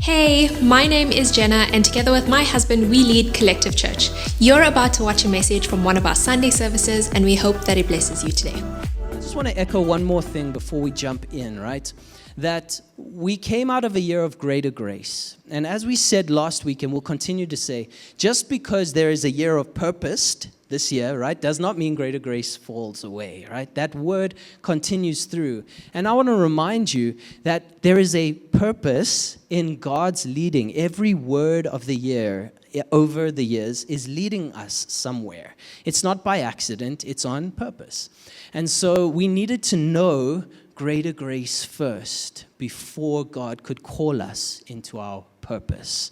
Hey, my name is Jenna, and together with my husband, we lead Collective Church. You're about to watch a message from one of our Sunday services, and we hope that it blesses you today. I just want to echo one more thing before we jump in, right? That we came out of a year of greater grace. And as we said last week, and we'll continue to say, just because there is a year of purpose this year, right, does not mean greater grace falls away, right? That word continues through. And I want to remind you that there is a purpose in God's leading. Every word of the year over the years is leading us somewhere. It's not by accident, it's on purpose. And so we needed to know greater grace first before God could call us into our purpose.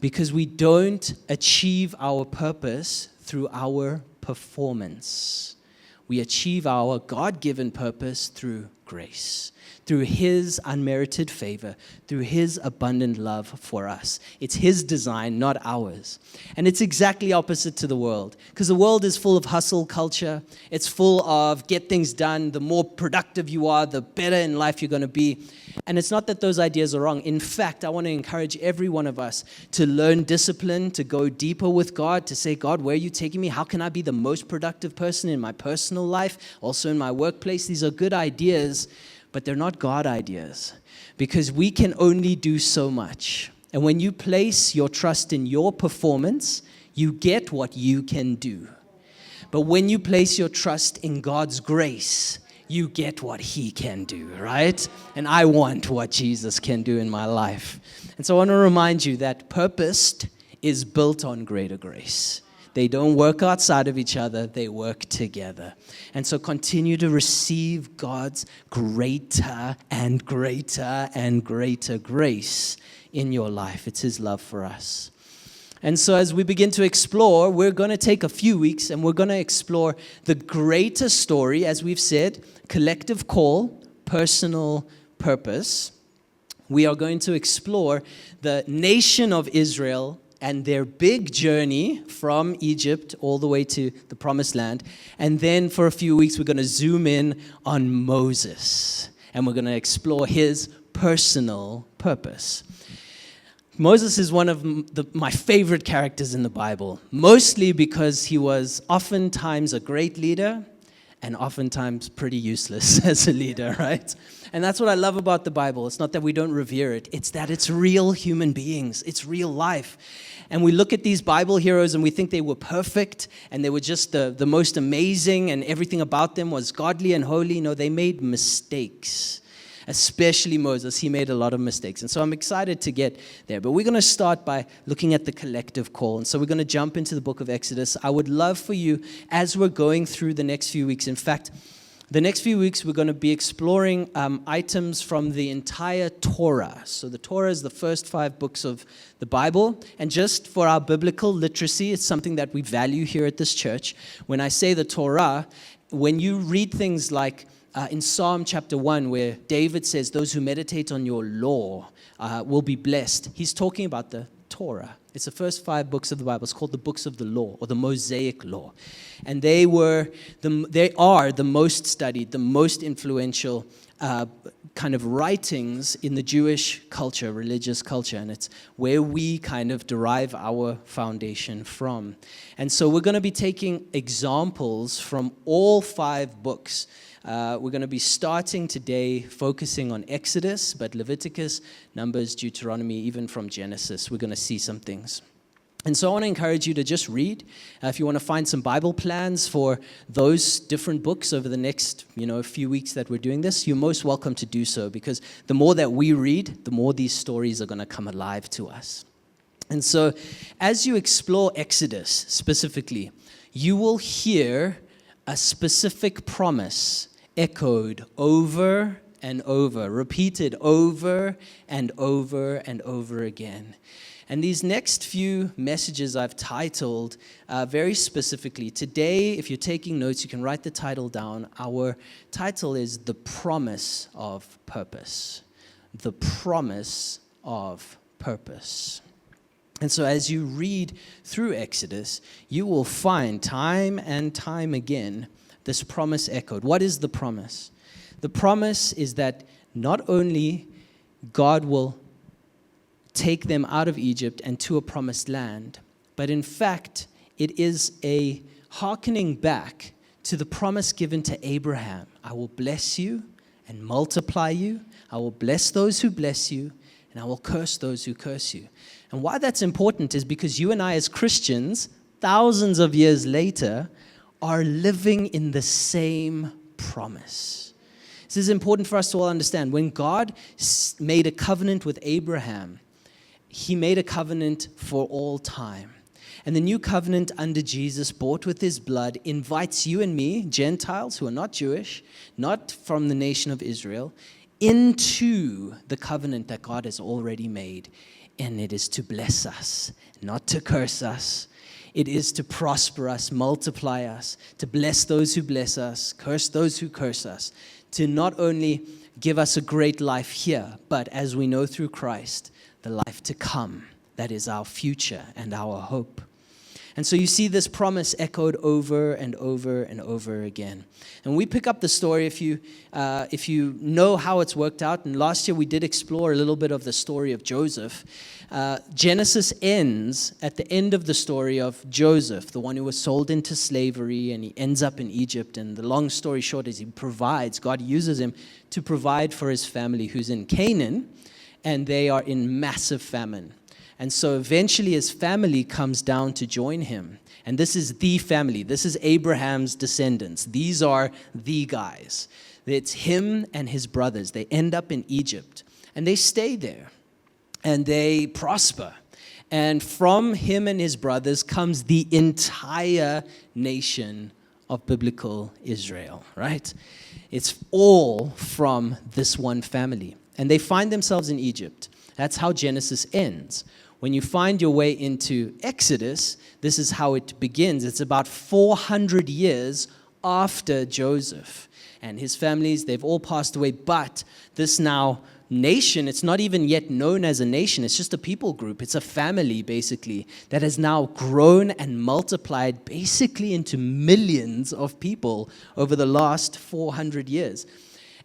Because we don't achieve our purpose through our performance. We achieve our God-given purpose through grace, through His unmerited favor, through His abundant love for us. It's His design, not ours. And it's exactly opposite to the world, because the world is full of hustle culture. It's full of get things done. The more productive you are, the better in life you're going to be. And it's not that those ideas are wrong. In fact, I want to encourage every one of us to learn discipline, to go deeper with God, to say, God, where are you taking me? How can I be the most productive person in my personal life, also in my workplace? These are good ideas, but they're not God ideas, because we can only do so much. And when you place your trust in your performance, you get what you can do. But when you place your trust in God's grace, you get what He can do, right? And I want what Jesus can do in my life. And so I want to remind you that purpose is built on greater grace. They don't work outside of each other, they work together. And so continue to receive God's greater and greater and greater grace in your life. It's His love for us. And so as we begin to explore, we're going to take a few weeks and we're going to explore the greater story, as we've said, collective call, personal purpose. We are going to explore the nation of Israel and their big journey from Egypt all the way to the Promised Land. And then for a few weeks, we're going to zoom in on Moses. And we're going to explore his personal purpose. Moses is one of my favorite characters in the Bible, mostly because he was oftentimes a great leader and oftentimes pretty useless as a leader, right? And that's what I love about the Bible. It's not that we don't revere it. It's that it's real human beings. It's real life. And we look at these Bible heroes and we think they were perfect and they were just the most amazing and everything about them was godly and holy. No, they made mistakes. Especially Moses, he made a lot of mistakes. And so I'm excited to get there. But we're going to start by looking at the collective call. And so we're going to jump into the book of Exodus. I would love for you, as we're going through the next few weeks, in fact, the next few weeks we're going to be exploring items from the entire Torah. So the Torah is the first 5 books of the Bible. And just for our biblical literacy, it's something that we value here at this church. When I say the Torah, when you read things like in Psalm chapter 1, where David says, those who meditate on your law will be blessed. He's talking about the Torah. It's the first 5 books of the Bible. It's called the books of the law, or the Mosaic law. And they are the most studied, the most influential kind of writings in the Jewish culture, religious culture. And it's where we kind of derive our foundation from. And so we're going to be taking examples from all 5 books. We're going to be starting today focusing on Exodus, but Leviticus, Numbers, Deuteronomy, even from Genesis, we're going to see some things. And so I want to encourage you to just read. If you want to find some Bible plans for those different books over the next, few weeks that we're doing this, you're most welcome to do so, because the more that we read, the more these stories are going to come alive to us. And so as you explore Exodus specifically, you will hear a specific promise echoed over and over, repeated over and over and over again. And these next few messages I've titled very specifically. Today, if you're taking notes, you can write the title down. Our title is The Promise of Purpose. The Promise of Purpose. And so as you read through Exodus, you will find time and time again this promise echoed. What is the promise? The promise is that not only God will take them out of Egypt and to a promised land. But in fact, it is a hearkening back to the promise given to Abraham. I will bless you and multiply you. I will bless those who bless you, and I will curse those who curse you. And why that's important is because you and I as Christians, thousands of years later, are living in the same promise. This is important for us to all understand. When God made a covenant with Abraham, he made a covenant for all time. And the new covenant under Jesus, bought with his blood, invites you and me, Gentiles who are not Jewish, not from the nation of Israel, into the covenant that God has already made. And it is to bless us, not to curse us. It is to prosper us, multiply us, to bless those who bless us, curse those who curse us, to not only give us a great life here, but as we know through Christ, the life to come. That is our future and our hope. And so you see this promise echoed over and over and over again. And we pick up the story if you know how it's worked out. And last year we did explore a little bit of the story of Joseph. Genesis ends at the end of the story of Joseph, the one who was sold into slavery, and he ends up in Egypt. And the long story short is God uses him to provide for his family who's in Canaan, and they are in massive famine. And so eventually his family comes down to join him. And this is the family. This is Abraham's descendants. These are the guys. It's him and his brothers. They end up in Egypt. And they stay there. And they prosper. And from him and his brothers comes the entire nation of biblical Israel, right? It's all from this one family. And they find themselves in Egypt. That's how Genesis ends. When you find your way into Exodus, this is how it begins. It's about 400 years after Joseph and his families. They've all passed away, but this now nation, it's not even yet known as a nation. It's just a people group. It's a family, basically, that has now grown and multiplied basically into millions of people over the last 400 years.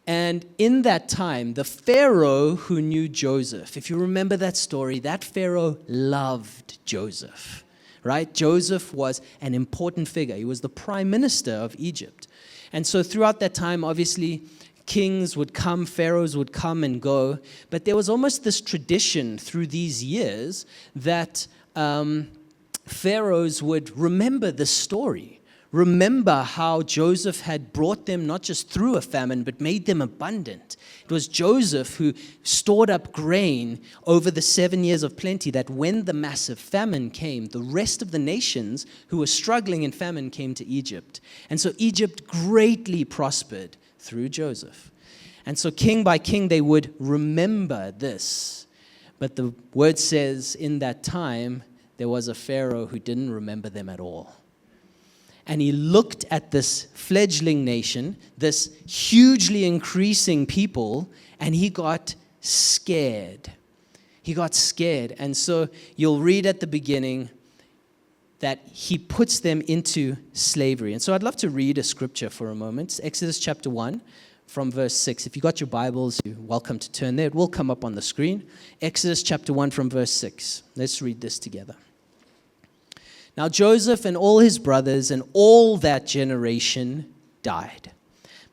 And in that time, the Pharaoh who knew Joseph, if you remember that story, that Pharaoh loved Joseph, right? Joseph was an important figure. He was the prime minister of Egypt. And so throughout that time, obviously, kings would come, pharaohs would come and go. But there was almost this tradition through these years that pharaohs would remember the story. Remember how Joseph had brought them not just through a famine, but made them abundant. It was Joseph who stored up grain over the 7 years of plenty, that when the massive famine came, the rest of the nations who were struggling in famine came to Egypt. And so Egypt greatly prospered through Joseph. And so king by king, they would remember this. But the word says in that time, there was a Pharaoh who didn't remember them at all. And he looked at this fledgling nation, this hugely increasing people, and he got scared. He got scared. And so you'll read at the beginning that he puts them into slavery. And so I'd love to read a scripture for a moment. It's Exodus chapter 1 from verse 6. If you got your Bibles, you're welcome to turn there. It will come up on the screen. Exodus chapter 1 from verse 6. Let's read this together. Now Joseph and all his brothers and all that generation died.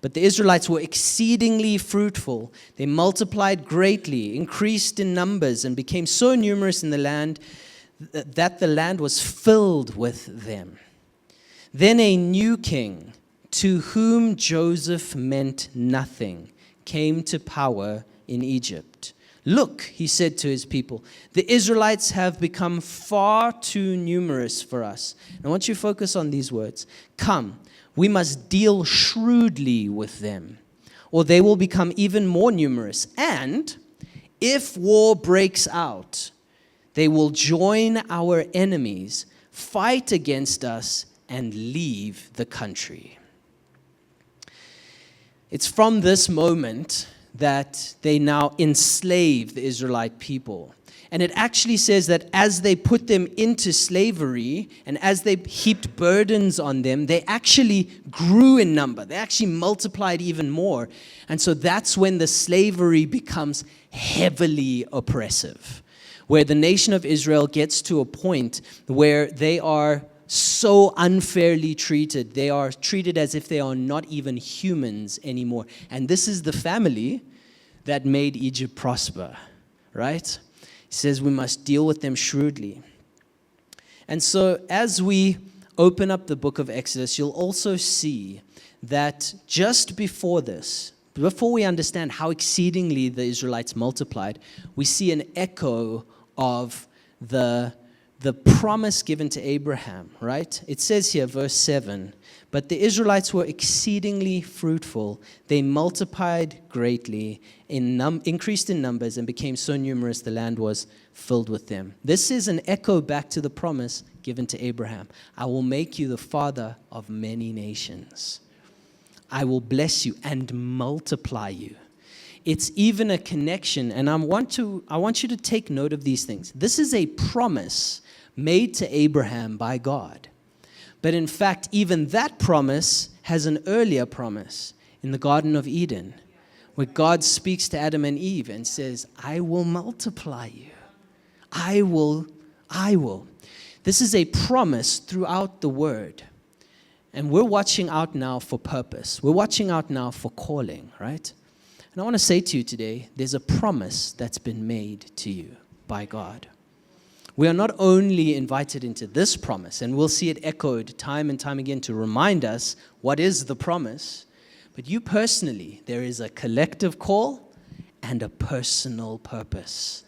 But the Israelites were exceedingly fruitful. They multiplied greatly, increased in numbers, and became so numerous in the land that the land was filled with them. Then a new king, to whom Joseph meant nothing, came to power in Egypt. Look, he said to his people, the Israelites have become far too numerous for us. And I want you to focus on these words. Come, we must deal shrewdly with them, or they will become even more numerous. And if war breaks out, they will join our enemies, fight against us, and leave the country. It's from this moment that they now enslave the Israelite people. And it actually says that as they put them into slavery and as they heaped burdens on them, they actually grew in number. They actually multiplied even more. And so that's when the slavery becomes heavily oppressive. where the nation of Israel gets to a point where they are so unfairly treated. They are treated as if they are not even humans anymore. And this is the family that made Egypt prosper, right? He says we must deal with them shrewdly. And so as we open up the book of Exodus, you'll also see that just before this, before we understand how exceedingly the Israelites multiplied, we see an echo of the promise given to Abraham, right? It says here, verse 7, but the Israelites were exceedingly fruitful. They multiplied greatly, increased in numbers, and became so numerous the land was filled with them. This is an echo back to the promise given to Abraham. I will make you the father of many nations. I will bless you and multiply you. It's even a connection, and I want you to take note of these things. This is a promise made to Abraham by God. But in fact, even that promise has an earlier promise in the Garden of Eden, where God speaks to Adam and Eve and says, I will multiply you. I will. This is a promise throughout the Word. And we're watching out now for purpose. We're watching out now for calling, right? And I want to say to you today, there's a promise that's been made to you by God. We are not only invited into this promise, and we'll see it echoed time and time again to remind us what is the promise, but you personally, there is a collective call and a personal purpose.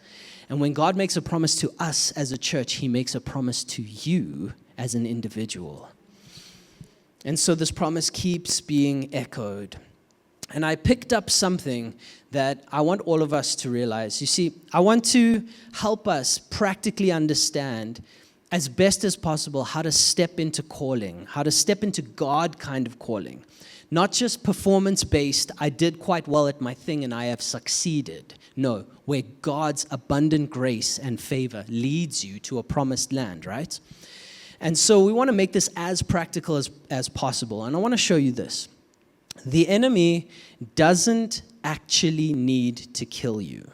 And when God makes a promise to us as a church, He makes a promise to you as an individual. And so this promise keeps being echoed. And I picked up something that I want all of us to realize. You see, I want to help us practically understand as best as possible how to step into calling, how to step into God kind of calling. Not just performance-based, I did quite well at my thing and I have succeeded. No, where God's abundant grace and favor leads you to a promised land, right? And so we want to make this as practical as possible. And I want to show you this. The enemy doesn't actually need to kill you.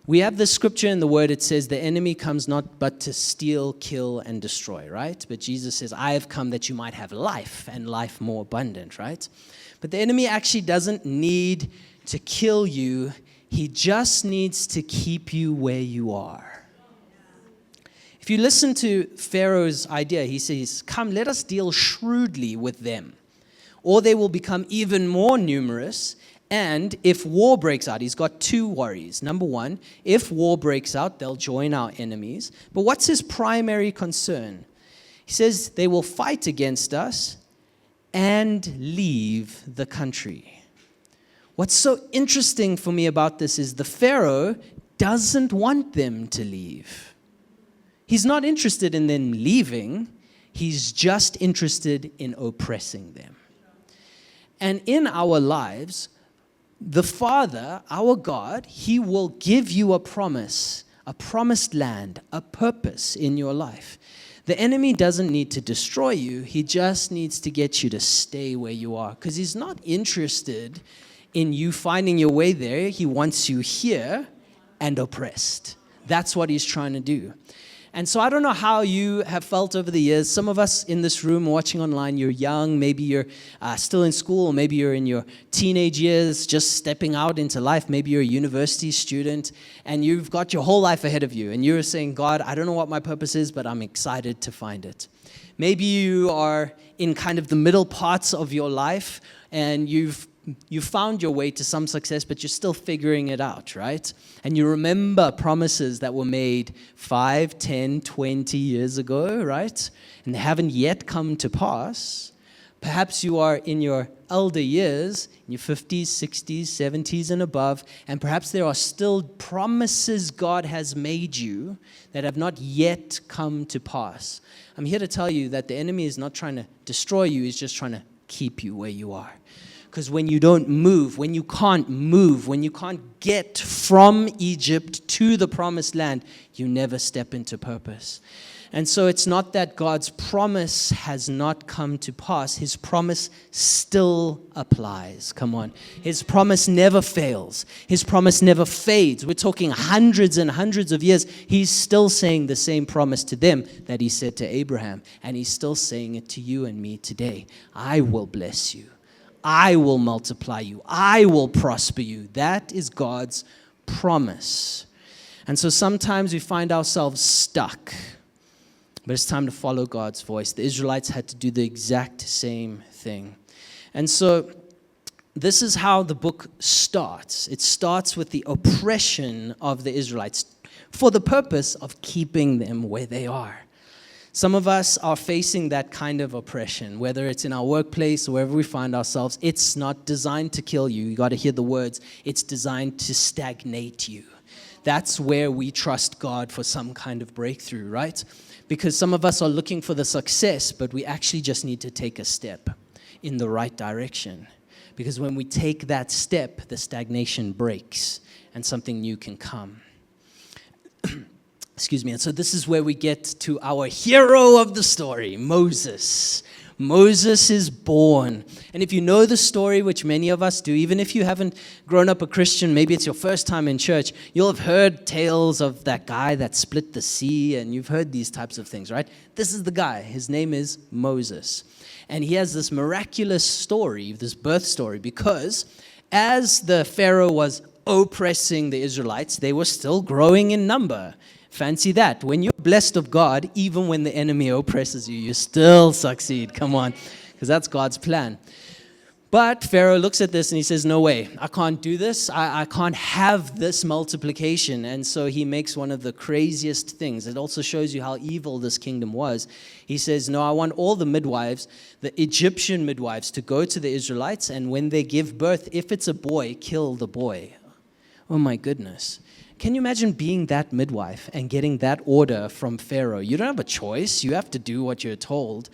We have this scripture in the Word. It says the enemy comes not but to steal, kill, and destroy, right? But Jesus says, I have come that you might have life and life more abundant, right? But the enemy actually doesn't need to kill you. He just needs to keep you where you are. If you listen to Pharaoh's idea, he says, come, let us deal shrewdly with them, or they will become even more numerous. And if war breaks out, he's got two worries. Number one, if war breaks out, they'll join our enemies. But what's his primary concern? He says they will fight against us and leave the country. What's so interesting for me about this is the Pharaoh doesn't want them to leave. He's not interested in them leaving. He's just interested in oppressing them. And in our lives, the Father, our God, He will give you a promise, a promised land, a purpose in your life. The enemy doesn't need to destroy you. He just needs to get you to stay where you are, because he's not interested in you finding your way there. He wants you here and oppressed. That's what he's trying to do. And so I don't know how you have felt over the years. Some of us in this room watching online, you're young, maybe you're still in school, or maybe you're in your teenage years, just stepping out into life. Maybe you're a university student, and you've got your whole life ahead of you, and you're saying, God, I don't know what my purpose is, but I'm excited to find it. Maybe you are in kind of the middle parts of your life, and you've found your way to some success, but you're still figuring it out, right? And you remember promises that were made 5, 10, 20 years ago, right? And they haven't yet come to pass. Perhaps you are in your elder years, in your 50s, 60s, 70s, and above, and perhaps there are still promises God has made you that have not yet come to pass. I'm here to tell you that the enemy is not trying to destroy you, he's just trying to keep you where you are. Because when you don't move, when you can't get from Egypt to the promised land, you never step into purpose. And so it's not that God's promise has not come to pass. His promise still applies. Come on. His promise never fails. His promise never fades. We're talking hundreds and hundreds of years. He's still saying the same promise to them that he said to Abraham. And he's still saying it to you and me today. I will bless you. I will multiply you. I will prosper you. That is God's promise. And so sometimes we find ourselves stuck. But it's time to follow God's voice. The Israelites had to do the exact same thing. And so this is how the book starts. It starts with the oppression of the Israelites for the purpose of keeping them where they are. Some of us are facing that kind of oppression, whether it's in our workplace or wherever we find ourselves. It's not designed to kill you. You got to hear the words. It's designed to stagnate you. That's where we trust God for some kind of breakthrough, right? Because some of us are looking for the success, but we actually just need to take a step in the right direction. Because when we take that step, the stagnation breaks and something new can come. Excuse me. And so this is where we get to our hero of the story, Moses. Moses is born. And if you know the story, which many of us do, even if you haven't grown up a Christian, maybe it's your first time in church, you'll have heard tales of that guy that split the sea, and you've heard these types of things, right? This is the guy. His name is Moses. And he has this miraculous story, this birth story, because as the Pharaoh was oppressing the Israelites, they were still growing in number. Fancy that. When you're blessed of God, even when the enemy oppresses you, you still succeed. Come on, because that's God's plan. But Pharaoh looks at this and he says, no way, I can't do this. I can't have this multiplication. And so he makes one of the craziest things. It also shows you how evil this kingdom was. He says, no, I want all the midwives, the Egyptian midwives, to go to the Israelites. And when they give birth, if it's a boy, kill the boy. Oh my goodness. Can you imagine being that midwife and getting that order from Pharaoh? You don't have a choice. You have to do what you're told.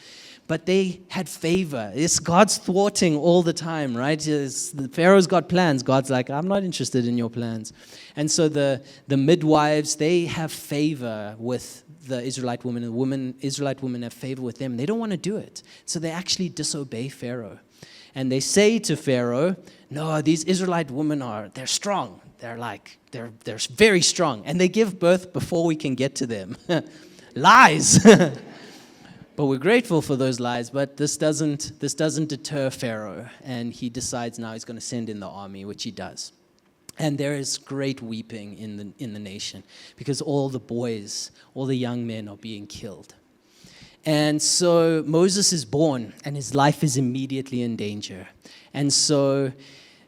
But they had favor. It's God's thwarting all the time, right? Pharaoh's got plans. God's like, I'm not interested in your plans. And so the midwives, they have favor with the Israelite women. And Israelite women have favor with them. They don't want to do it. So they actually disobey Pharaoh. And they say to Pharaoh, no, these Israelite women they're strong. They're very strong. And they give birth before we can get to them. Lies. But we're grateful for those lies. But this doesn't deter Pharaoh. And he decides now he's going to send in the army, which he does. And there is great weeping in the nation because all the boys, all the young men are being killed. And so Moses is born, and his life is immediately in danger. And so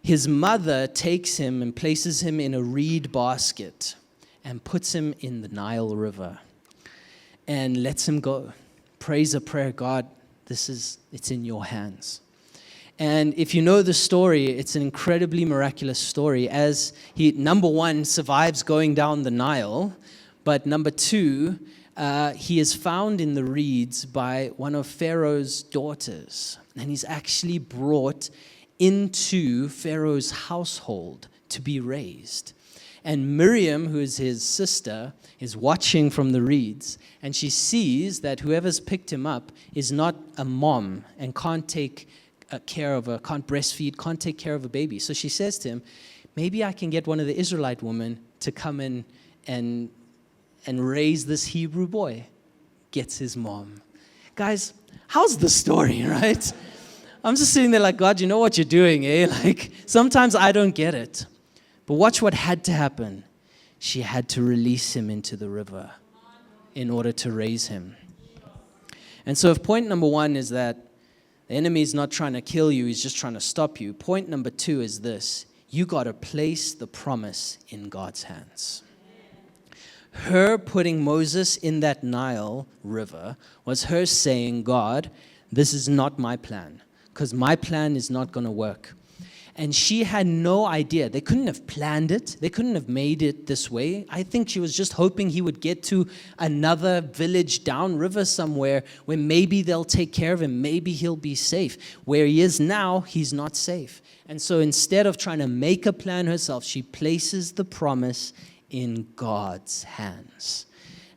his mother takes him and places him in a reed basket and puts him in the Nile River and lets him go. Prays a prayer, God, it's in your hands. And if you know the story, it's an incredibly miraculous story as he, number one, survives going down the Nile, but number two, he is found in the reeds by one of Pharaoh's daughters. And he's actually brought into Pharaoh's household to be raised. And Miriam, who is his sister, is watching from the reeds. And she sees that whoever's picked him up is not a mom and can't take care of her, can't breastfeed, can't take care of a baby. So she says to him, maybe I can get one of the Israelite women to come in and raise this Hebrew boy. Gets his mom. Guys, how's the story, right? I'm just sitting there like, God, you know what you're doing, eh? Like, sometimes I don't get it. But watch what had to happen. She had to release him into the river in order to raise him. And so if point number one is that the enemy is not trying to kill you, he's just trying to stop you. Point number two is this. You got to place the promise in God's hands. Her putting Moses in that Nile River was her saying, God, this is not my plan, because my plan is not going to work. And she had no idea. They couldn't have planned it. They couldn't have made it this way. I think she was just hoping he would get to another village downriver somewhere where maybe they'll take care of him. Maybe he'll be safe. Where he is now, he's not safe. And so instead of trying to make a plan herself, she places the promise in God's hands.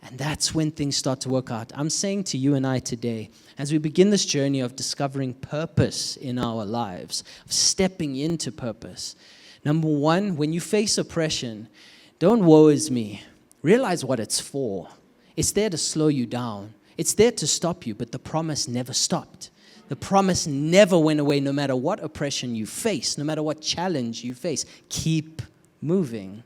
And that's when things start to work out. I'm saying to you and I today, as we begin this journey of discovering purpose in our lives, of stepping into purpose, number one, when you face oppression, don't woe is me. Realize what it's for. It's there to slow you down. It's there to stop you, but the promise never stopped. The promise never went away, no matter what oppression you face, no matter what challenge you face. Keep moving.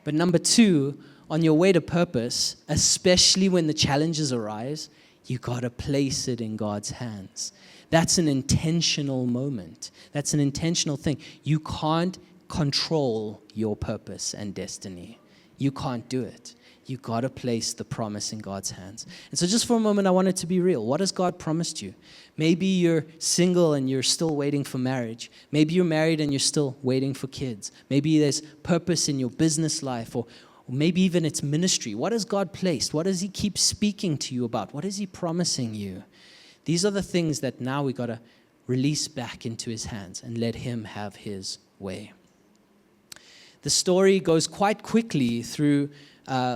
But number two, on your way to purpose, especially when the challenges arise, you got to place it in God's hands. That's an intentional moment. That's an intentional thing. You can't control your purpose and destiny. You can't do it. You got to place the promise in God's hands. And so just for a moment, I want it to be real. What has God promised you? Maybe you're single and you're still waiting for marriage. Maybe you're married and you're still waiting for kids. Maybe there's purpose in your business life, or maybe even it's ministry. What has God placed? What does He keep speaking to you about? What is He promising you? These are the things that now we got to release back into His hands and let Him have His way. The story goes quite quickly through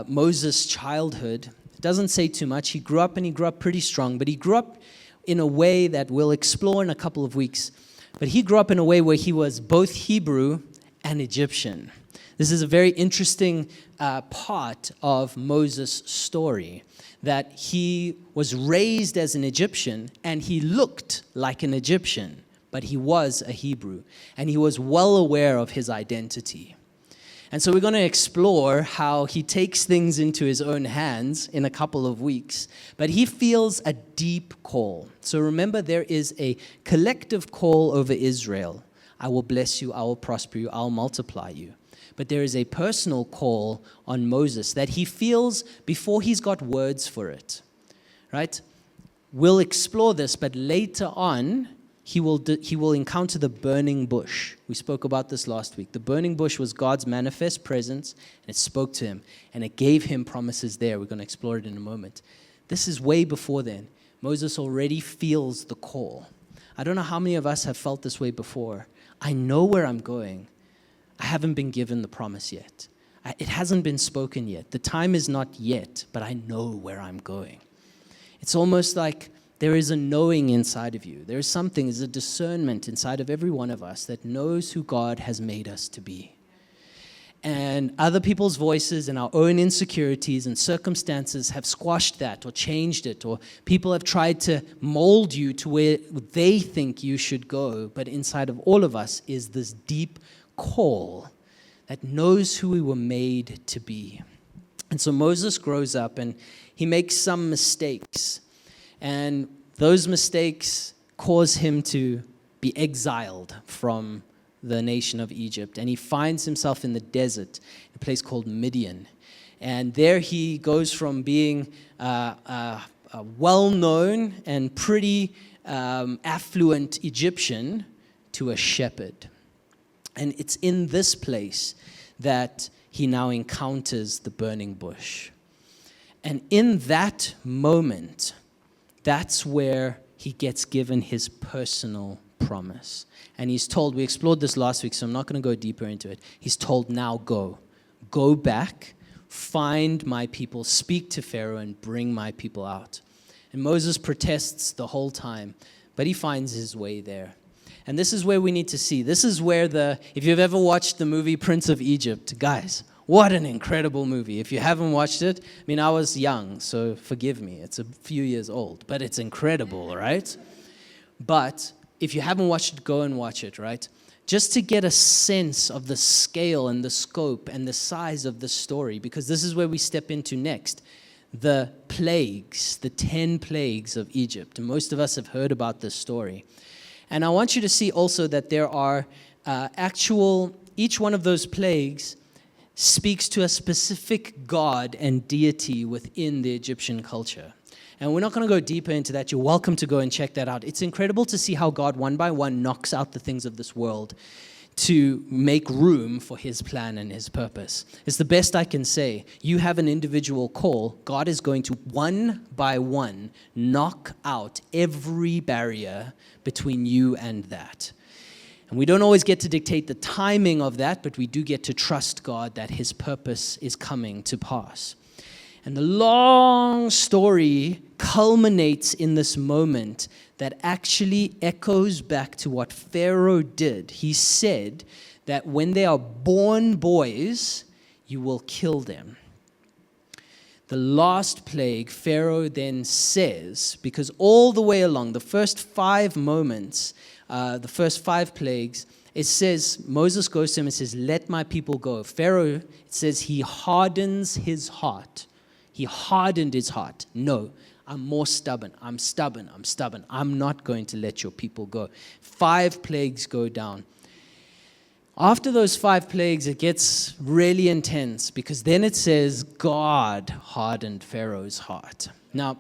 Moses' childhood. It doesn't say too much. He grew up pretty strong, but he grew up in a way that we'll explore in a couple of weeks. But he grew up in a way where he was both Hebrew and Egyptian. This is a very interesting part of Moses' story, that he was raised as an Egyptian and he looked like an Egyptian, but he was a Hebrew, and he was well aware of his identity. And so we're going to explore how he takes things into his own hands in a couple of weeks, but he feels a deep call. So remember, there is a collective call over Israel. I will bless you, I will prosper you, I'll multiply you. But there is a personal call on Moses that he feels before he's got words for it, right? We'll explore this, but later on, he will encounter the burning bush. We spoke about this last week. The burning bush was God's manifest presence, and it spoke to him, and it gave him promises there. We're going to explore it in a moment. This is way before then. Moses already feels the call. I don't know how many of us have felt this way before. I know where I'm going. I haven't been given the promise yet. It hasn't been spoken yet. The time is not yet, but I know where I'm going. It's almost like there is a knowing inside of you. There is something, there's a discernment inside of every one of us that knows who God has made us to be. And other people's voices and our own insecurities and circumstances have squashed that or changed it, or people have tried to mold you to where they think you should go. But inside of all of us is this deep call that knows who we were made to be. And so Moses grows up and he makes some mistakes. And those mistakes cause him to be exiled from the nation of Egypt. And he finds himself in the desert, a place called Midian. And there he goes from being a well-known and pretty affluent Egyptian to a shepherd. And it's in this place that he now encounters the burning bush. And in that moment, that's where he gets given his personal promise. And he's told, we explored this last week, so I'm not going to go deeper into it. He's told, now go. Go back, find my people, speak to Pharaoh, and bring my people out. And Moses protests the whole time, but he finds his way there. And this is where we need to see. This is where if you've ever watched the movie Prince of Egypt, guys, what an incredible movie. If you haven't watched it, I mean, I was young, so forgive me. It's a few years old, but it's incredible, right? But if you haven't watched it, go and watch it, right? Just to get a sense of the scale and the scope and the size of the story, because this is where we step into next. The plagues, the 10 plagues of Egypt. And most of us have heard about this story. And I want you to see also that there are each one of those plagues speaks to a specific god and deity within the Egyptian culture. And we're not going to go deeper into that. You're welcome to go and check that out. It's incredible to see how God, one by one, knocks out the things of this world to make room for his plan and his purpose. It's the best I can say. You have an individual call. God is going to, one by one, knock out every barrier between you and that. And we don't always get to dictate the timing of that, but we do get to trust God that his purpose is coming to pass. And the long story culminates in this moment that actually echoes back to what Pharaoh did. He said that when they are born boys, you will kill them. The last plague, Pharaoh then says, because all the way along, the first 5 moments, the first 5 plagues, it says, Moses goes to him and says, let my people go. Pharaoh, it says, he hardens his heart. He hardened his heart. No, I'm more stubborn. I'm stubborn. I'm not going to let your people go. 5 plagues go down. After those 5 plagues, it gets really intense because then it says God hardened Pharaoh's heart. Now,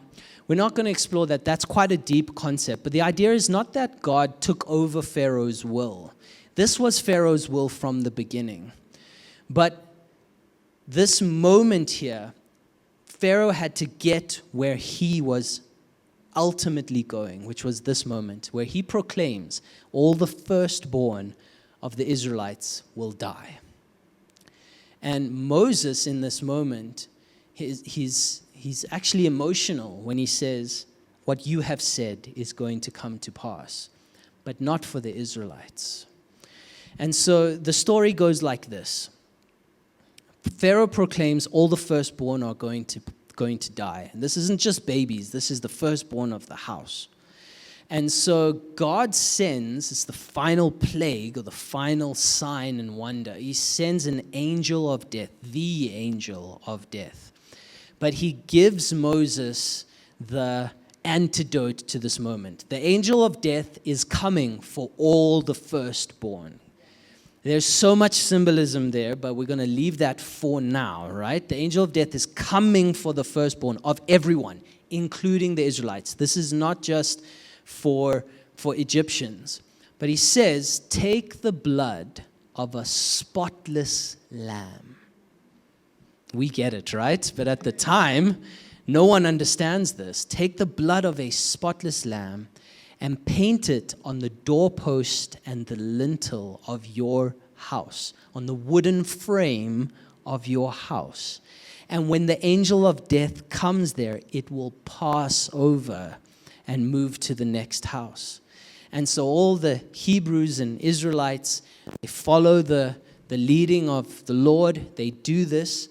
we're not going to explore that. That's quite a deep concept. But the idea is not that God took over Pharaoh's will. This was Pharaoh's will from the beginning. But this moment here, Pharaoh had to get where he was ultimately going, which was this moment where he proclaims all the firstborn of the Israelites will die. And Moses in this moment, he's actually emotional when he says, what you have said is going to come to pass, but not for the Israelites. And so the story goes like this. Pharaoh proclaims all the firstborn are going to die. And this isn't just babies, this is the firstborn of the house. And so God sends, it's the final plague or the final sign and wonder. He sends an angel of death, the angel of death. But he gives Moses the antidote to this moment. The angel of death is coming for all the firstborn. There's so much symbolism there, but we're going to leave that for now, right? The angel of death is coming for the firstborn of everyone, including the Israelites. This is not just for Egyptians. But he says, take the blood of a spotless lamb. We get it, right? But at the time, no one understands this. Take the blood of a spotless lamb and paint it on the doorpost and the lintel of your house, on the wooden frame of your house. And when the angel of death comes there, it will pass over and move to the next house. And so all the Hebrews and Israelites, they follow the leading of the Lord. They do this,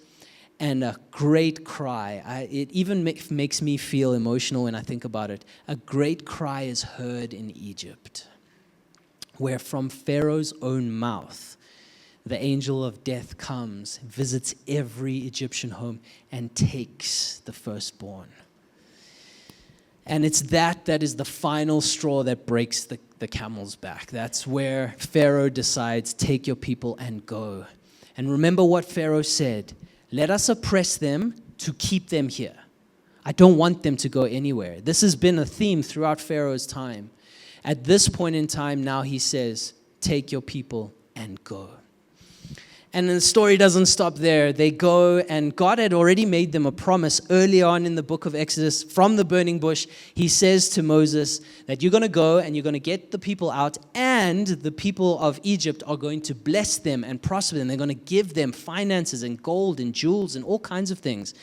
and a great cry. It even makes me feel emotional when I think about it. A great cry is heard in Egypt, where from Pharaoh's own mouth, the angel of death comes, visits every Egyptian home, and takes the firstborn. And it's that is the final straw that breaks the camel's back. That's where Pharaoh decides, take your people and go. And remember what Pharaoh said, let us oppress them to keep them here. I don't want them to go anywhere. This has been a theme throughout Pharaoh's time. At this point in time now he says, take your people and go. And the story doesn't stop there. They go, and God had already made them a promise early on in the book of Exodus from the burning bush. He says to Moses that you're going to go and you're going to get the people out, and the people of Egypt are going to bless them and prosper them. They're going to give them finances and gold and jewels and all kinds of things.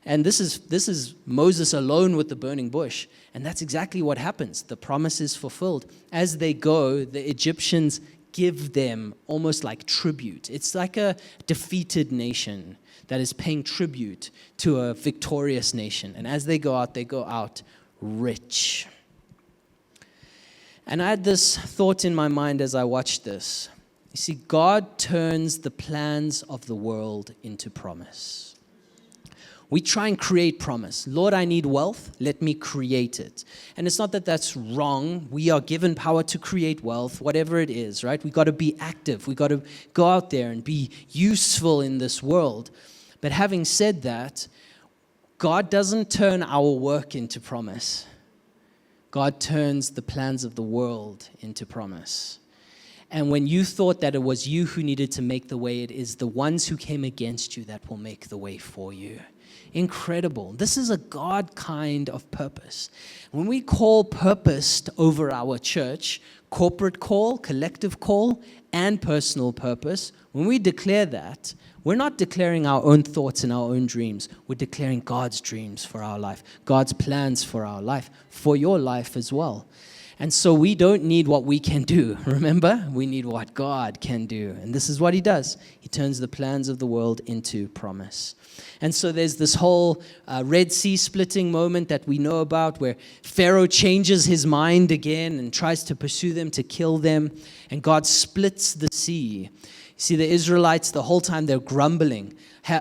And this is Moses alone with the burning bush. And that's exactly what happens. The promise is fulfilled. As they go, the Egyptians give them almost like tribute. It's like a defeated nation that is paying tribute to a victorious nation. And as they go out rich. And I had this thought in my mind as I watched this. You see, God turns the plans of the world into promise. We try and create promise. Lord, I need wealth. Let me create it. And it's not that that's wrong. We are given power to create wealth, whatever it is, right? We got to be active. We got to go out there and be useful in this world. But having said that, God doesn't turn our work into promise. God turns the plans of the world into promise. And when you thought that it was you who needed to make the way, it is the ones who came against you that will make the way for you. Incredible. This is a God kind of purpose. When we call purpose over our church, corporate call, collective call, and personal purpose, when we declare that, We're not declaring our own thoughts and our own dreams. We're declaring God's dreams for our life, God's plans for our life, for your life as well. And so we don't need what we can do. Remember, we need what God can do. And this is what he does. He turns the plans of the world into promise. And so there's this whole Red Sea splitting moment that we know about, where Pharaoh changes his mind again and tries to pursue them, to kill them. And God splits the sea. See, the Israelites, the whole time they're grumbling.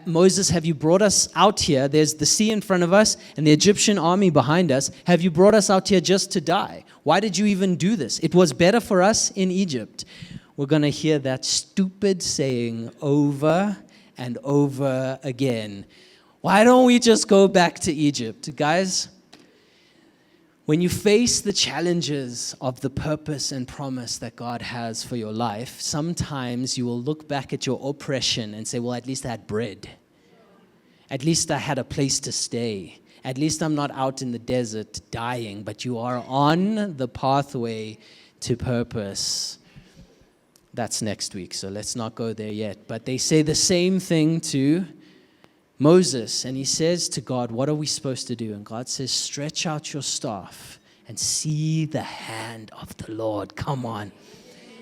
Moses, have you brought us out here? There's the sea in front of us and the Egyptian army behind us. Have you brought us out here just to die? Why did you even do this? It was better for us in Egypt. We're going to hear that stupid saying over and over again. Why don't we just go back to Egypt? Guys, when you face the challenges of the purpose and promise that God has for your life, sometimes you will look back at your oppression and say, well, at least I had bread. At least I had a place to stay. At least I'm not out in the desert dying, but you are on the pathway to purpose. That's next week, so let's not go there yet. But they say the same thing to Moses, and he says to God, what are we supposed to do? And God says, stretch out your staff and see the hand of the Lord. Come on.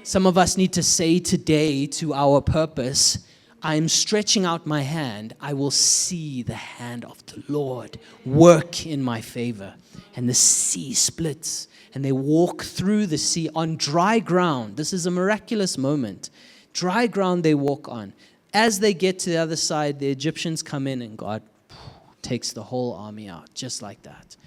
Some of us need to say today to our purpose, I'm stretching out my hand. I will see the hand of the Lord work in my favor. And the sea splits, and they walk through the sea on dry ground. This is a miraculous moment. Dry ground they walk on. As they get to the other side, the Egyptians come in and God takes the whole army out, just like that.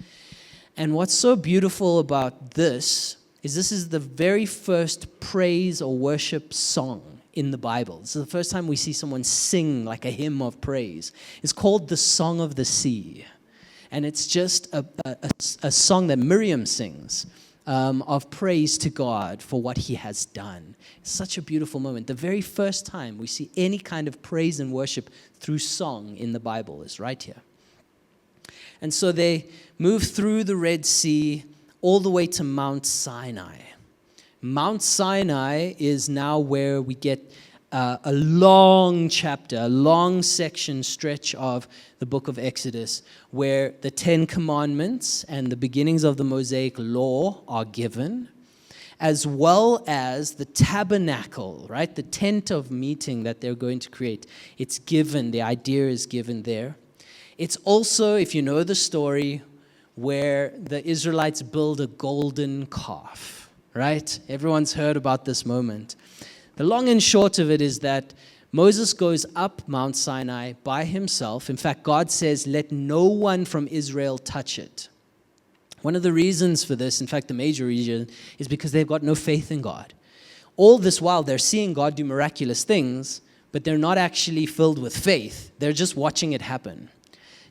And what's so beautiful about this is the very first praise or worship song in the Bible. This is the first time we see someone sing like a hymn of praise. It's called the Song of the Sea. And it's just a song that Miriam sings of praise to God for what he has done. It's such a beautiful moment. The very first time we see any kind of praise and worship through song in the Bible is right here. And so they move through the Red Sea all the way to Mount Sinai. Mount Sinai is now where we get a long chapter, a long section stretch of the book of Exodus, where the 10 Commandments and the beginnings of the Mosaic Law are given, as well as the tabernacle, right? The tent of meeting that they're going to create. It's given, the idea is given there. It's also, if you know the story, where the Israelites build a golden calf, right? Everyone's heard about this moment. The long and short of it is that Moses goes up Mount Sinai by himself. In fact, God says, let no one from Israel touch it. One of the reasons for this, in fact, the major reason, is because they've got no faith in God. All this while, they're seeing God do miraculous things, but they're not actually filled with faith. They're just watching it happen.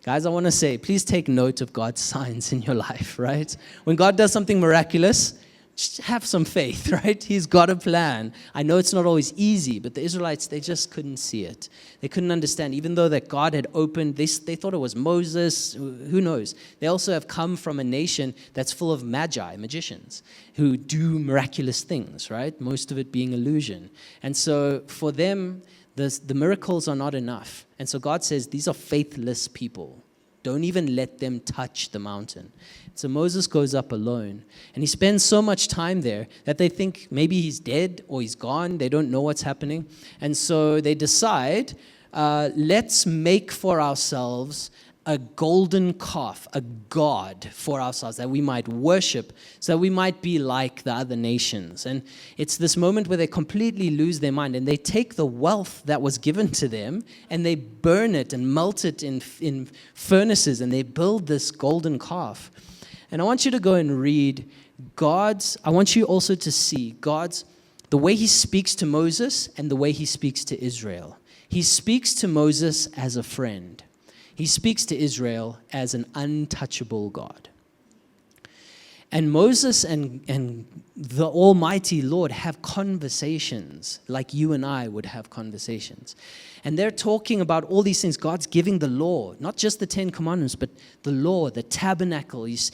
Guys, I want to say, please take note of God's signs in your life, right? When God does something miraculous, just have some faith, right? He's got a plan. I know it's not always easy, but the Israelites, they just couldn't see it. They couldn't understand. Even though that God had opened, they thought it was Moses. Who knows? They also have come from a nation that's full of magi, magicians, who do miraculous things, right? Most of it being illusion. And so for them, the miracles are not enough. And so God says, these are faithless people. Don't even let them touch the mountain. So Moses goes up alone, and he spends so much time there that they think maybe he's dead or he's gone. They don't know what's happening. And so they decide, let's make for ourselves a golden calf, a god for ourselves that we might worship, so that we might be like the other nations. And it's this moment where they completely lose their mind, and they take the wealth that was given to them and they burn it and melt it in furnaces, and they build this golden calf. And I want you to go and read I want you also to see the way he speaks to Moses and the way he speaks to Israel. He speaks to Moses as a friend. He speaks to Israel as an untouchable God. And Moses and the Almighty Lord have conversations like you and I would have conversations. And they're talking about all these things. God's giving the law, not just the 10 Commandments, but the law, the tabernacle. He's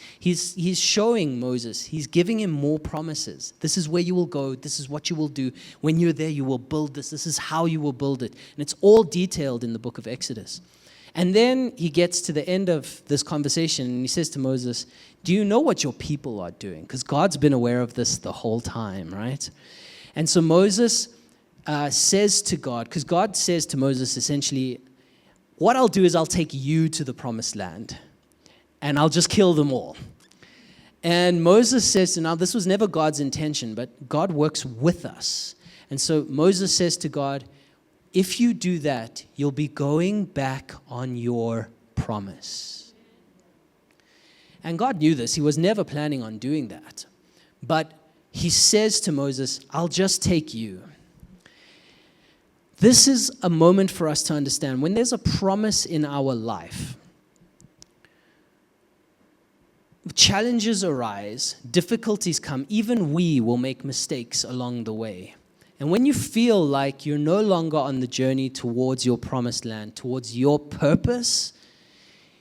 showing Moses, he's giving him more promises. This is where you will go. This is what you will do. When you're there, you will build this. This is how you will build it. And it's all detailed in the book of Exodus. And then he gets to the end of this conversation and he says to Moses, do you know what your people are doing? Because God's been aware of this the whole time, right? And so Moses says to God, because God says to Moses essentially, what I'll do is I'll take you to the promised land and I'll just kill them all. And Moses says now this was never God's intention, but God works with us. And so Moses says to God, if you do that, you'll be going back on your promise. And God knew this. He was never planning on doing that. But he says to Moses, I'll just take you. This is a moment for us to understand. When there's a promise in our life, challenges arise, difficulties come, even we will make mistakes along the way. And when you feel like you're no longer on the journey towards your promised land, towards your purpose,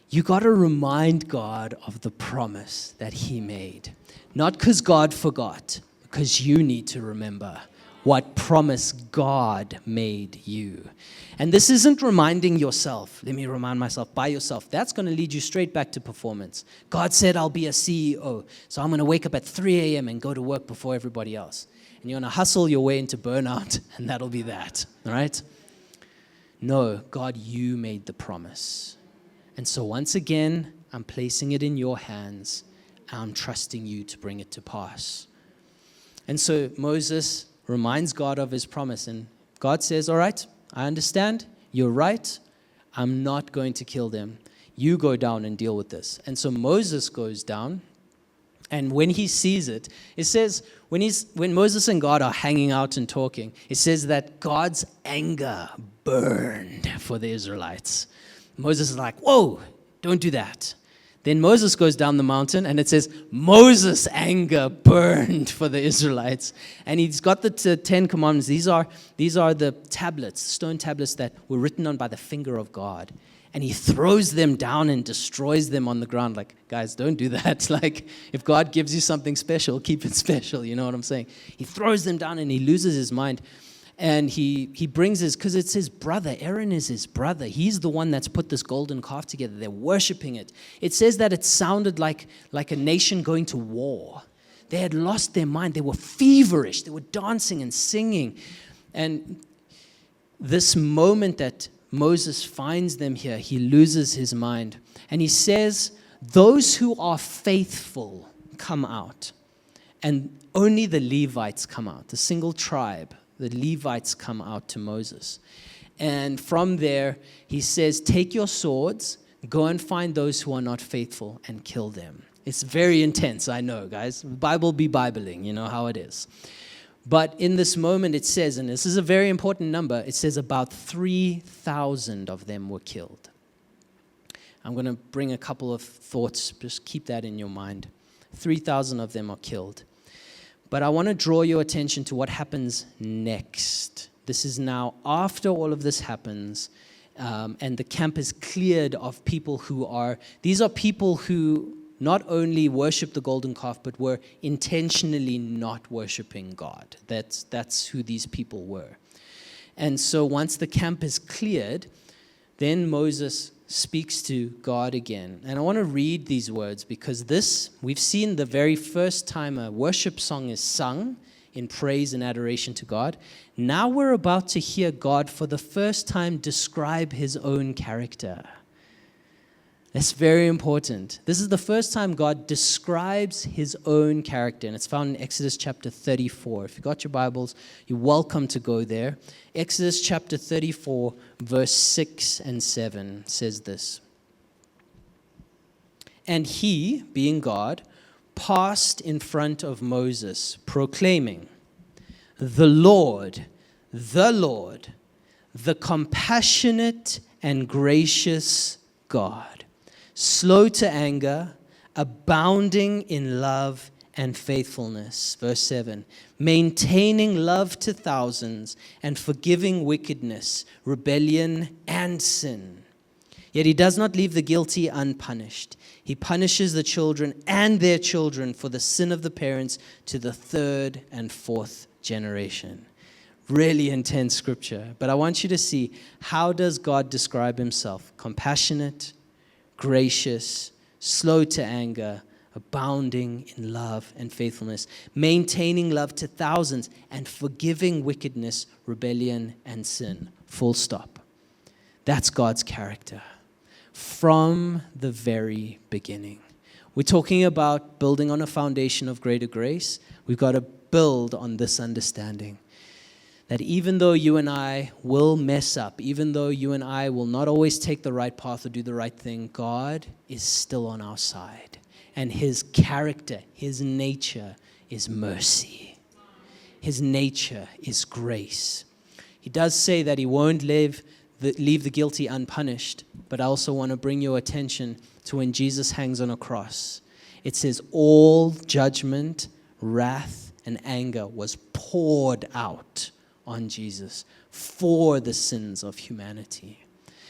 you got to remind God of the promise that he made. Not because God forgot, because you need to remember what promise God made you. And this isn't reminding yourself. Let me remind myself by yourself. That's going to lead you straight back to performance. God said I'll be a CEO, so I'm going to wake up at 3 a.m. and go to work before everybody else. And you're going to hustle your way into burnout, and that'll be that, all right? No, God, you made the promise. And so once again, I'm placing it in your hands. I'm trusting you to bring it to pass. And so Moses reminds God of his promise, and God says, all right, I understand, you're right, I'm not going to kill them. You go down and deal with this. And so Moses goes down, and when he sees it, it says, when Moses and God are hanging out and talking, it says that God's anger burned for the Israelites. Moses is like, whoa, don't do that. Then Moses goes down the mountain, and it says, Moses' anger burned for the Israelites. And he's got the 10 Commandments. These are the tablets, stone tablets that were written on by the finger of God. And he throws them down and destroys them on the ground. Like, guys, don't do that. Like, if God gives you something special, keep it special. You know what I'm saying? He throws them down, and he loses his mind. And he brings because it's his brother. Aaron is his brother. He's the one that's put this golden calf together. They're worshiping it. It says that it sounded like a nation going to war. They had lost their mind. They were feverish. They were dancing and singing. And this moment that Moses finds them here, he loses his mind. And he says, those who are faithful come out. And only the Levites come out, the single tribe. The Levites come out to Moses. And from there, he says, take your swords, go and find those who are not faithful and kill them. It's very intense, I know, guys. Bible be Bibling, you know how it is. But in this moment, it says, and this is a very important number, it says about 3,000 of them were killed. I'm going to bring a couple of thoughts. Just keep that in your mind. 3,000 of them are killed. But I want to draw your attention to what happens next. This is now after all of this happens, and the camp is cleared of people these are people who not only worship the golden calf, but were intentionally not worshiping God. That's who these people were. And so once the camp is cleared, then Moses speaks to God again. And I want to read these words because we've seen the very first time a worship song is sung in praise and adoration to God. Now we're about to hear God for the first time describe his own character. That's very important. This is the first time God describes his own character, and it's found in Exodus chapter 34. If you got your Bibles, you're welcome to go there. Exodus chapter 34, verse 6 and 7 says this. And he, being God, passed in front of Moses, proclaiming, the Lord, the compassionate and gracious God, slow to anger, abounding in love and faithfulness. Verse 7, maintaining love to thousands and forgiving wickedness, rebellion, and sin. Yet he does not leave the guilty unpunished. He punishes the children and their children for the sin of the parents to the third and fourth generation. Really intense scripture. But I want you to see, how does God describe himself? Compassionate, gracious, slow to anger, abounding in love and faithfulness, maintaining love to thousands, and forgiving wickedness, rebellion, and sin. Full stop. That's God's character from the very beginning. We're talking about building on a foundation of greater grace. We've got to build on this understanding that even though you and I will mess up, even though you and I will not always take the right path or do the right thing, God is still on our side. And his character, his nature is mercy. His nature is grace. He does say that he won't leave the guilty unpunished, but I also want to bring your attention to when Jesus hangs on a cross. It says all judgment, wrath, and anger was poured out on Jesus for the sins of humanity.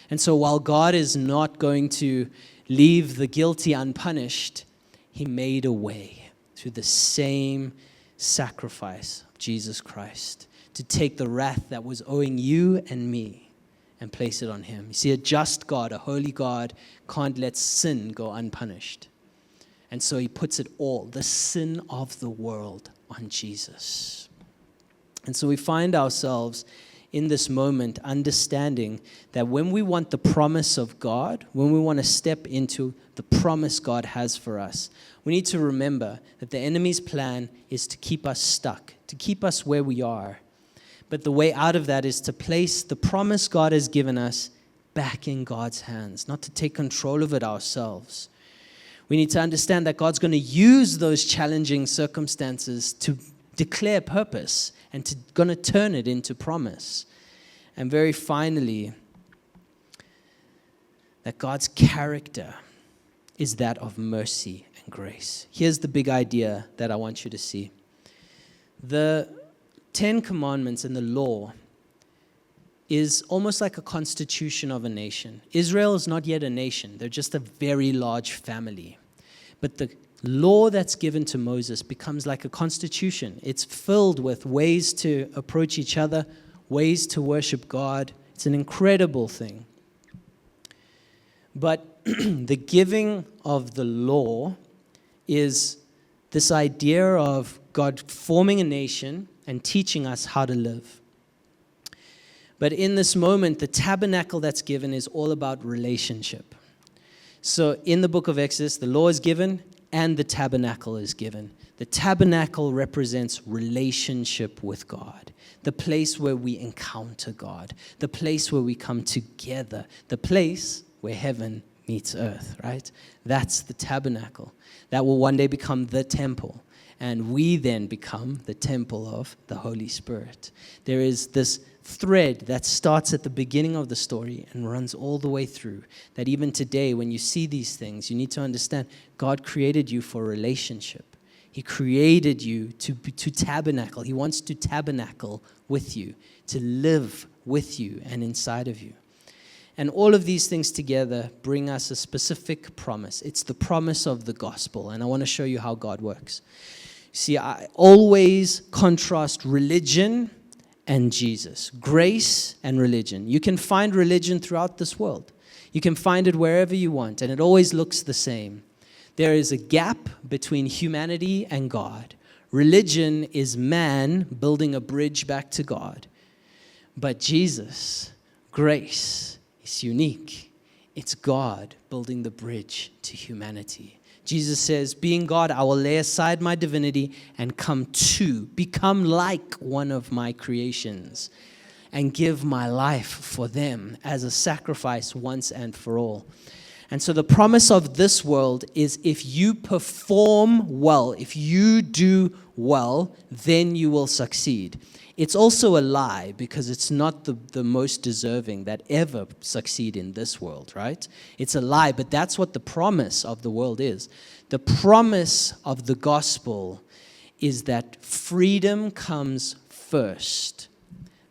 And so while God is not going to leave the guilty unpunished, he made a way through the same sacrifice of Jesus Christ to take the wrath that was owing you and me and place it on him. You see, a just God, a holy God, can't let sin go unpunished. And so he puts it all, the sin of the world, on Jesus. And so we find ourselves in this moment understanding that when we want the promise of God, when we want to step into the promise God has for us, we need to remember that the enemy's plan is to keep us stuck, to keep us where we are. But the way out of that is to place the promise God has given us back in God's hands, not to take control of it ourselves. We need to understand that God's going to use those challenging circumstances to declare purpose and going to turn it into promise. And very finally, that God's character is that of mercy and grace. Here's the big idea that I want you to see. The 10 Commandments and the law is almost like a constitution of a nation. Israel is not yet a nation. They're just a very large family. But the law that's given to Moses becomes like a constitution. It's filled with ways to approach each other, ways to worship God. It's an incredible thing. But the giving of the law is this idea of God forming a nation and teaching us how to live. But in this moment, the tabernacle that's given is all about relationship. So in the book of Exodus, the law is given and the tabernacle is given. The tabernacle represents relationship with God, the place where we encounter God, the place where we come together, the place where heaven meets earth, right? That's the tabernacle. That will one day become the temple. And we then become the temple of the Holy Spirit. There is this thread that starts at the beginning of the story and runs all the way through. That even today, when you see these things, you need to understand God created you for relationship. He created you to tabernacle. He wants to tabernacle with you, to live with you and inside of you. And all of these things together bring us a specific promise. It's the promise of the gospel. And I want to show you how God works. See, I always contrast religion and Jesus, grace and religion. You can find religion throughout this world. You can find it wherever you want, and it always looks the same. There is a gap between humanity and God. Religion is man building a bridge back to God. But Jesus, grace, is unique. It's God building the bridge to humanity. Jesus says, being God, I will lay aside my divinity and become like one of my creations and give my life for them as a sacrifice once and for all. And so the promise of this world is if you perform well, if you do well, then you will succeed. It's also a lie because it's not the most deserving that ever succeed in this world, right? It's a lie, but that's what the promise of the world is. The promise of the gospel is that freedom comes first,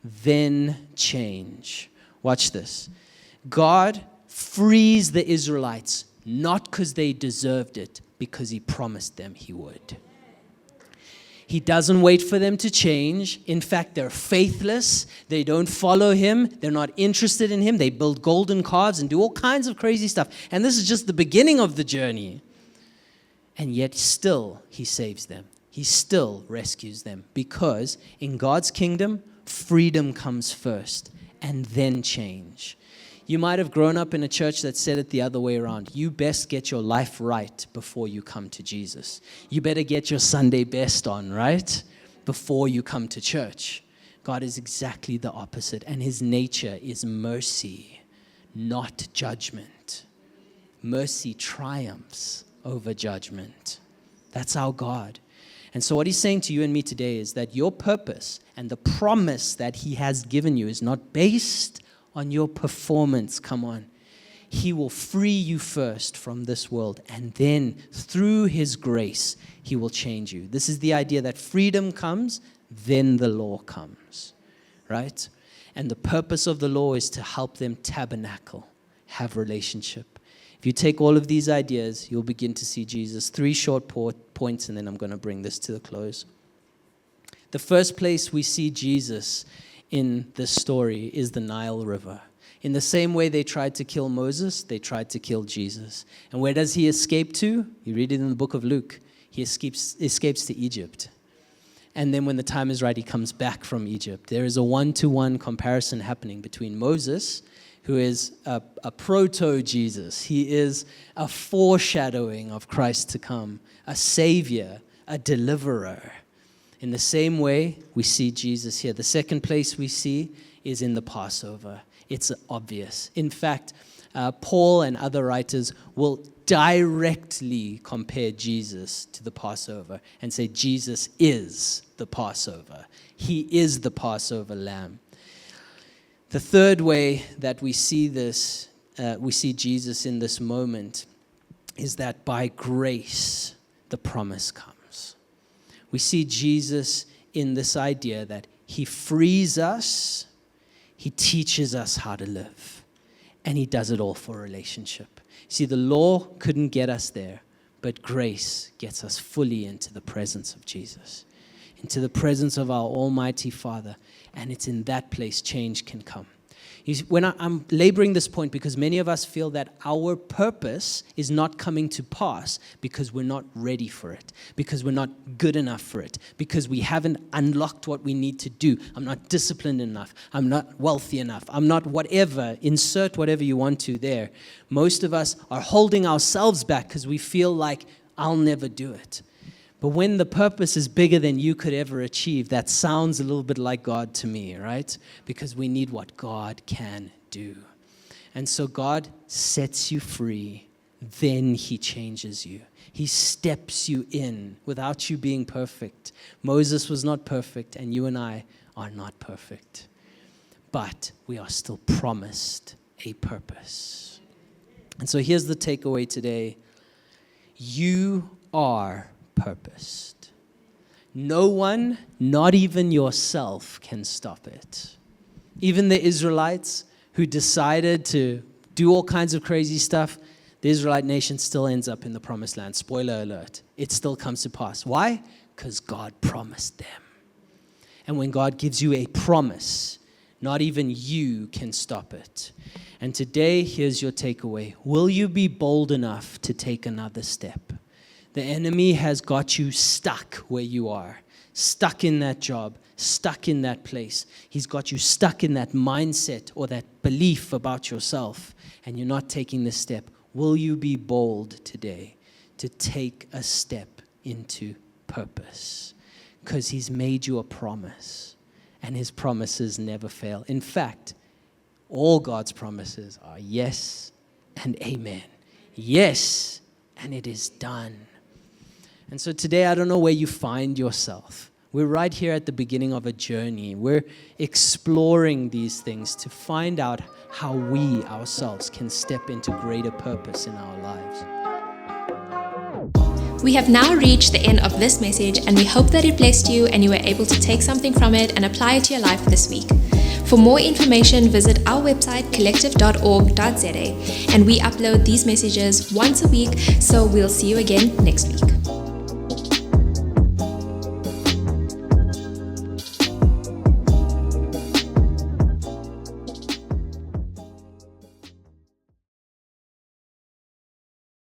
then change. Watch this. God frees the Israelites not because they deserved it, because he promised them he would. He doesn't wait for them to change. In fact, they're faithless. They don't follow him. They're not interested in him. They build golden calves and do all kinds of crazy stuff. And this is just the beginning of the journey. And yet still, he saves them. He still rescues them. Because in God's kingdom, freedom comes first and then change. You might have grown up in a church that said it the other way around. You best get your life right before you come to Jesus. You better get your Sunday best on, right? Before you come to church. God is exactly the opposite, and his nature is mercy, not judgment. Mercy triumphs over judgment. That's our God. And so what he's saying to you and me today is that your purpose and the promise that he has given you is not based on your performance. Come on. He will free you first from this world, and then through his grace, he will change you. This is the idea that freedom comes, then the law comes, right? And the purpose of the law is to help them tabernacle, have relationship. If you take all of these ideas, you'll begin to see Jesus. 3 short points, and then I'm going to bring this to the close. The first place we see Jesus in this story is the Nile River. In the same way they tried to kill Moses, they tried to kill Jesus. And where does he escape to? You read it in the book of Luke. He escapes to Egypt. And then when the time is right, he comes back from Egypt. There is a one-to-one comparison happening between Moses, who is a proto-Jesus. He is a foreshadowing of Christ to come, a savior, a deliverer. In the same way, we see Jesus here. The second place we see is in the Passover. It's obvious. In fact, Paul and other writers will directly compare Jesus to the Passover and say Jesus is the Passover. He is the Passover lamb. The third way that we see this, we see Jesus in this moment, is that by grace, the promise comes. We see Jesus in this idea that he frees us, he teaches us how to live, and he does it all for a relationship. See, the law couldn't get us there, but grace gets us fully into the presence of Jesus, into the presence of our Almighty Father, and it's in that place change can come. When I'm laboring this point because many of us feel that our purpose is not coming to pass because we're not ready for it, because we're not good enough for it, because we haven't unlocked what we need to do. I'm not disciplined enough. I'm not wealthy enough. I'm not whatever. Insert whatever you want to there. Most of us are holding ourselves back because we feel like I'll never do it. But when the purpose is bigger than you could ever achieve, that sounds a little bit like God to me, right? Because we need what God can do. And so God sets you free, then he changes you. He steps you in without you being perfect. Moses was not perfect, and you and I are not perfect. But we are still promised a purpose. And so here's the takeaway today. You are purposed. No one, not even yourself, can stop it. Even the Israelites who decided to do all kinds of crazy stuff, the Israelite nation still ends up in the promised land. Spoiler alert. It still comes to pass. Why? Because God promised them. And when God gives you a promise, not even you can stop it. And today, here's your takeaway. Will you be bold enough to take another step? The enemy has got you stuck where you are, stuck in that job, stuck in that place. He's got you stuck in that mindset or that belief about yourself, and you're not taking this step. Will you be bold today to take a step into purpose? Because he's made you a promise, and his promises never fail. In fact, all God's promises are yes and amen. Yes, and it is done. And so today, I don't know where you find yourself, We're right here at the beginning of a journey. We're exploring these things to find out how we ourselves can step into greater purpose in our lives. We have now reached the end of this message, and we hope that it blessed you and you were able to take something from it and apply it to your life this week. For more information, visit our website collective.org.za, and we upload these messages once a week, so we'll see you again next week.